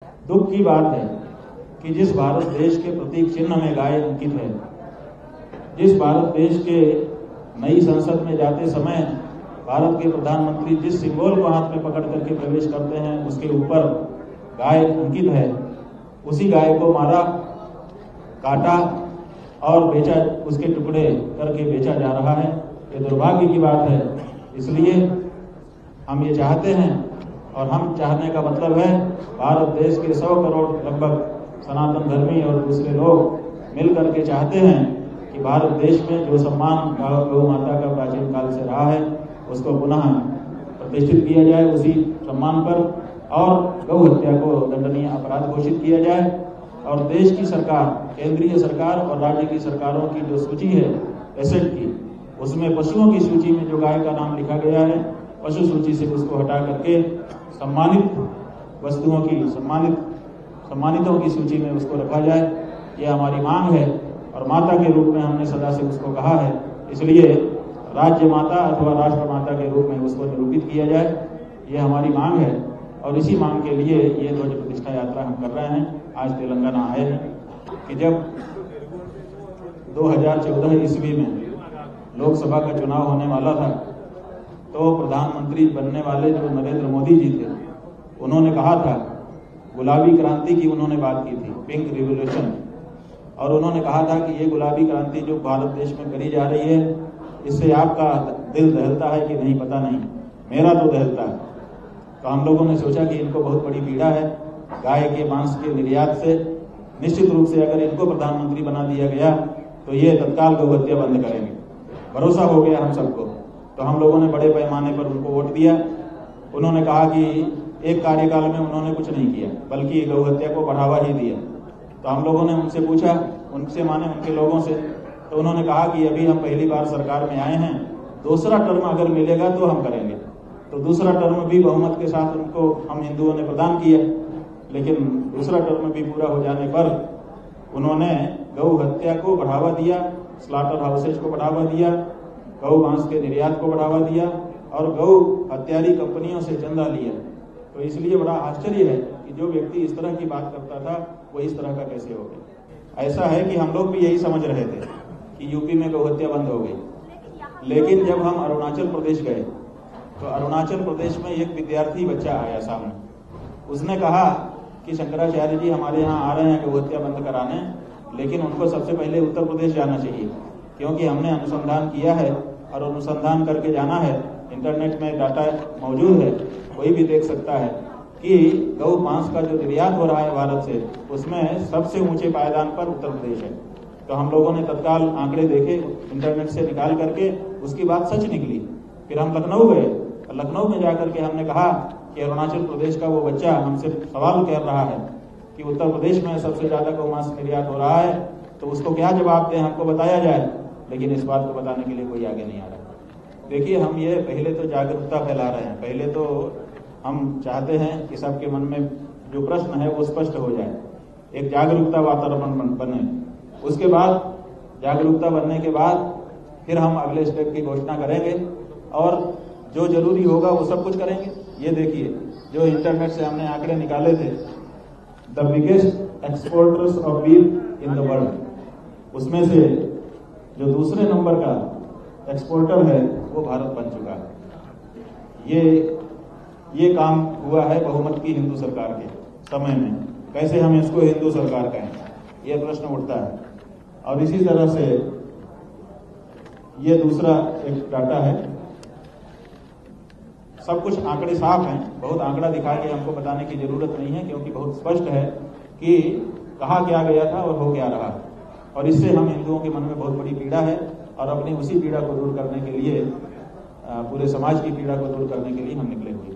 दुख की बात है कि जिस भारत देश के प्रतीक चिन्ह में गाय अंकित है, जिस भारत देश के नई संसद में जाते समय भारत के प्रधानमंत्री जिस सिंबल को हाथ में पकड़ करके प्रवेश करते हैं उसके ऊपर गाय अंकित है, उसी गाय को मारा, काटा और बेचा, उसके टुकड़े करके बेचा जा रहा है। ये दुर्भाग्य की बात है। इसलिए हम ये चाहते हैं, और हम चाहने का मतलब है भारत देश के 100 करोड़ लगभग सनातन धर्मी और दूसरे लोग मिल करके चाहते हैं कि भारत देश में जो सम्मान गौ माता का प्राचीन काल से रहा है उसको पुनः प्रतिष्ठित किया जाए उसी सम्मान पर, और गौ हत्या को दंडनीय अपराध घोषित किया जाए। और देश की सरकार, केंद्रीय सरकार और राज्य की सरकारों की जो सूची है एसेट की, उसमें पशुओं की सूची में जो गाय का नाम लिखा गया है, पशु सूची से उसको हटा करके सम्मानित वस्तुओं की, सम्मानितों की सूची में उसको रखा जाए। ये हमारी मांग है और माता के रूप में हमने सदा से उसको कहा है, इसलिए राज्य माता अथवा राष्ट्र माता के रूप में उसको निरूपित किया जाए। ये हमारी मांग है और इसी मांग के लिए ये ध्वज प्रतिष्ठा यात्रा हम कर रहे हैं। आज तेलंगाना आए हैं कि जब 2014 ईस्वी में लोकसभा का चुनाव होने वाला था तो प्रधानमंत्री बनने वाले जो नरेंद्र मोदी जी थे, उन्होंने कहा था, गुलाबी क्रांति की उन्होंने बात की थी, पिंक रिवॉल्यूशन, और उन्होंने कहा था कि ये गुलाबी क्रांति जो भारत देश में करी जा रही है इससे आपका दिल दहलता है कि नहीं पता नहीं, मेरा तो दहलता है। तो हम लोगों ने सोचा कि इनको बहुत बड़ी पीड़ा है गाय के मांस के निर्यात से। निश्चित रूप से अगर इनको प्रधानमंत्री बना दिया गया तो ये तत्काल गौ हत्या बंद करेंगे, भरोसा हो गया हम सबको। तो हम लोगों ने बड़े पैमाने पर उनको वोट दिया। उन्होंने कहा कि एक कार्यकाल में उन्होंने कुछ नहीं किया बल्कि गौ हत्या को बढ़ावा ही दिया। तो हम लोगों ने उनसे पूछा, उनसे माने उनके लोगों से, तो उन्होंने कहा कि अभी हम पहली बार सरकार में आए हैं, दूसरा टर्म अगर मिलेगा तो हम करेंगे। तो दूसरा टर्म भी बहुमत के साथ उनको हम हिंदुओं ने प्रदान किया, लेकिन दूसरा टर्म भी पूरा हो जाने पर उन्होंने गौ हत्या को बढ़ावा दिया, स्लॉटर हाउसेज को बढ़ावा दिया, गौ मांस के निर्यात को बढ़ावा दिया और गौ हत्यारी कंपनियों से चंदा लिया। तो इसलिए बड़ा आश्चर्य है कि जो व्यक्ति इस तरह की बात करता था वो इस तरह का कैसे हो गया। ऐसा है कि हम लोग भी यही समझ रहे थे कि यूपी में गौ हत्या बंद हो गई, लेकिन जब हम अरुणाचल प्रदेश गए तो अरुणाचल प्रदेश में एक विद्यार्थी बच्चा आया सामने, उसने कहा कि शंकराचार्य जी हमारे यहाँ आ रहे हैं गौ हत्या बंद कराने, लेकिन उनको सबसे पहले उत्तर प्रदेश जाना चाहिए, क्योंकि हमने अनुसंधान किया है और अनुसंधान करके जाना है। इंटरनेट में डाटा मौजूद है, कोई भी देख सकता है कि गौ मांस का जो निर्यात हो रहा है भारत से, उसमें सबसे ऊंचे पायदान पर उत्तर प्रदेश है। तो हम लोगों ने तत्काल आंकड़े देखे, इंटरनेट से निकाल करके, उसकी बात सच निकली। फिर हम लखनऊ गए, लखनऊ में जाकर के हमने कहा कि अरुणाचल प्रदेश का वो बच्चा हमसे सवाल कर रहा है कि उत्तर प्रदेश में सबसे ज्यादा गौ मांस निर्यात हो रहा है, तो उसको क्या जवाब दें, हमको बताया जाए। लेकिन इस बात को बताने के लिए कोई आगे नहीं आ रहा। देखिए, हम ये पहले तो जागरूकता फैला रहे हैं, पहले तो हम चाहते हैं कि सबके मन में जो प्रश्न है वो स्पष्ट हो जाए, एक जागरूकता वातावरण बने। उसके बाद जागरूकता बनने के बाद फिर हम अगले स्टेप की घोषणा करेंगे और जो जरूरी होगा वो सब कुछ करेंगे। ये देखिए, जो इंटरनेट से हमने आंकड़े निकाले थे, the biggest exporters of beef in the world, उसमें से जो दूसरे नंबर का एक्सपोर्टर है वो भारत बन चुका है। ये काम हुआ है बहुमत की हिंदू सरकार के समय में। कैसे हम इसको हिंदू सरकार कहें, ये प्रश्न उठता है। और इसी तरह से ये दूसरा एक डाटा है, सब कुछ आंकड़े साफ हैं, बहुत आंकड़ा दिखा के हमको बताने की जरूरत नहीं है, क्योंकि बहुत स्पष्ट है कि कहा क्या गया था और हो क्या रहा। और इससे हम हिंदुओं के मन में बहुत बड़ी पीड़ा है और अपनी उसी पीड़ा को दूर करने के लिए, पूरे समाज की पीड़ा को दूर करने के लिए हम निकले हुए।